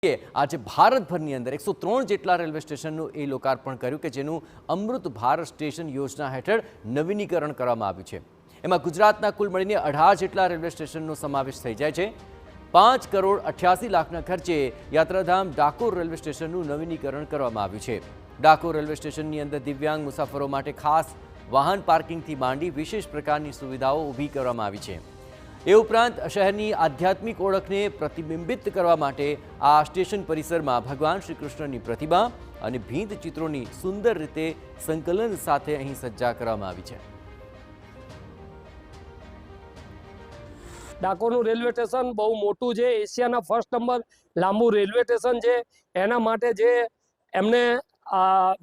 આજે ભારતભરની અંદર 103 જેટલા રેલવે સ્ટેશનનું લોકાર્પણ કર્યું કે જેનું અમૃત ભારત સ્ટેશન યોજના હેઠળ નવીનીકરણ કરવામાં આવ્યું છે। એમાં ગુજરાતના કુલ મળીને 18 જેટલા રેલવે સ્ટેશનનો સમાવેશ થઈ જાય છે। 5 કરોડ 88 લાખના ખર્ચે યાત્રાધામ ડાકોર રેલવે સ્ટેશનનું નવીનીકરણ કરવામાં આવ્યું છે। ડાકોર રેલવે સ્ટેશનની અંદર દિવ્યાંગ મુસાફરો માટે ખાસ વાહન પાર્કિંગથી માંડી વિશેષ પ્રકારની સુવિધાઓ ઊભી કરવામાં આવી છે। એ ઉપરાંત શહેરની આધ્યાત્મિક ઓળખને પ્રતિબિંબિત કરવા માટે આ સ્ટેશન પરિસરમાં ભગવાન શ્રી કૃષ્ણની પ્રતિમા અને ભીંત ચિત્રોની સુંદર રીતે સંકલન સાથે અહીં સજ્જા કરવામાં આવી છે। ડાકોરનું રેલવે સ્ટેશન બહુ મોટું છે, એશિયાના ફર્સ્ટ નંબર લાંબુ રેલવે સ્ટેશન છે। એના માટે જે એમને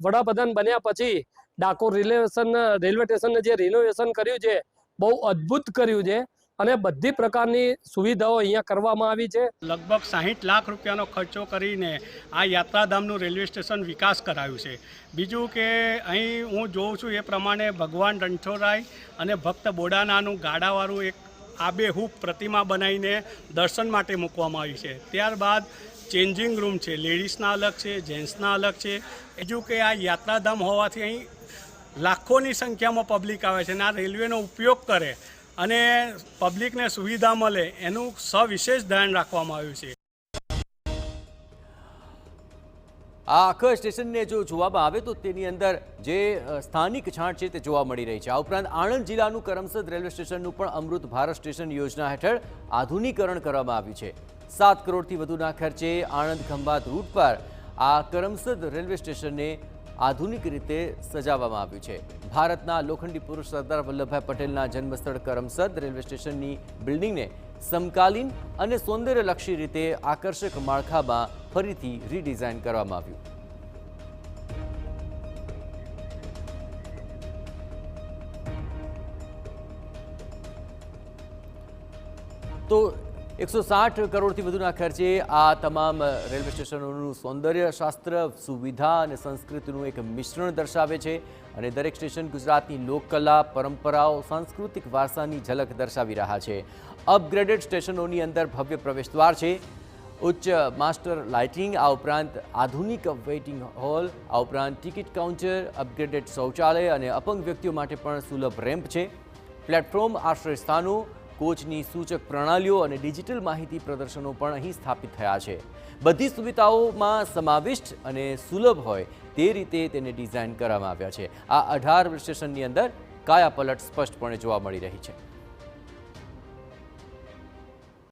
વડાપ્રધાન બન્યા પછી ડાકોર રેલવે સ્ટેશનને જે રિનોવેશન કર્યું છે બહુ અદ્ભુત કર્યું છે અને બધી પ્રકારની સુવિધાઓ અહીંયા કરવામાં આવી છે। લગભગ 60 લાખ રૂપિયાનો ખર્ચો કરીને આ યાત્રાધામનું રેલવે સ્ટેશન વિકાસ કરાયું છે। બીજું કે અહીં હું જોઉં છું એ પ્રમાણે ભગવાન રણછોડરાય અને ભક્ત બોડાનાનું ગાડાવાળું એક આબેહૂબ પ્રતિમા બનાવીને દર્શન માટે મૂકવામાં આવી છે। ત્યારબાદ ચેન્જિંગ રૂમ છે, લેડીઝના અલગ છે, જેન્ટ્સના અલગ છે। બીજું કે આ યાત્રાધામ હોવાથી અહીં લાખોની સંખ્યામાં પબ્લિક આવે છે અને આ રેલવેનો ઉપયોગ કરે અને પબ્લિકને સુવિધા મળે એનું સવિશેષ ધ્યાન રાખવામાં આવ્યું છે। આ આખા સ્ટેશનને જો જોવામાં આવે તો તેની અંદર જે સ્થાનિક છાંટ છે તે જોવા મળી રહી છે। આ ઉપરાંત આણંદ જિલ્લાનું કરમસદ રેલવે સ્ટેશનનું પણ અમૃત ભારત સ્ટેશન યોજના હેઠળ આધુનિકરણ કરવામાં આવ્યું છે। 7 કરોડથી વધુના ખર્ચે આણંદ ખંભાત રૂટ પર આ કરમસદ રેલવે સ્ટેશનને આધુનિક રીતે સજાવવામાં આવ્યું છે। ભારતના લોખંડી પુરુષ સરદાર વલ્લભભાઈ પટેલના જન્મસ્થળ કરમસદ રેલવે સ્ટેશનની બિલ્ડિંગને સમકાલીન અને સૌંદર્યલક્ષી રીતે આકર્ષક માળખામાં ફરીથી રીડિઝાઇન કરવામાં આવ્યું। તો 160 કરોડથી વધુના ખર્ચે આ તમામ રેલવે સ્ટેશનોનું સૌંદર્ય શાસ્ત્ર, સુવિધા અને સંસ્કૃતિનું એક મિશ્રણ દર્શાવે છે અને દરેક સ્ટેશન ગુજરાતની લોકકલા, પરંપરાઓ, સાંસ્કૃતિક વારસાની ઝલક દર્શાવી રહ્યા છે। અપગ્રેડેડ સ્ટેશનોની અંદર ભવ્ય પ્રવેશદ્વાર છે, ઉચ્ચ માસ્ટર લાઇટિંગ, આ ઉપરાંત આધુનિક વેઇટિંગ હોલ, આ ઉપરાંત ટિકિટ કાઉન્ટર, અપગ્રેડેડ શૌચાલય અને અપંગ વ્યક્તિઓ માટે પણ સુલભ રેમ્પ છે। પ્લેટફોર્મ, આશ્રય સ્થાનો, કોચની સૂચક પ્રણાલીઓ અને ડિજિટલ માહિતી પ્રદર્શનો પણ અહીં સ્થાપિત થયા છે। બધી સુવિધાઓમાં સમાવિષ્ટ અને સુલભ હોય તે રીતે તેને ડિઝાઇન કરવામાં આવ્યા છે। આ 18 સ્ટેશનની અંદર કાયાપલટ સ્પષ્ટપણે જોવા મળી રહી છે।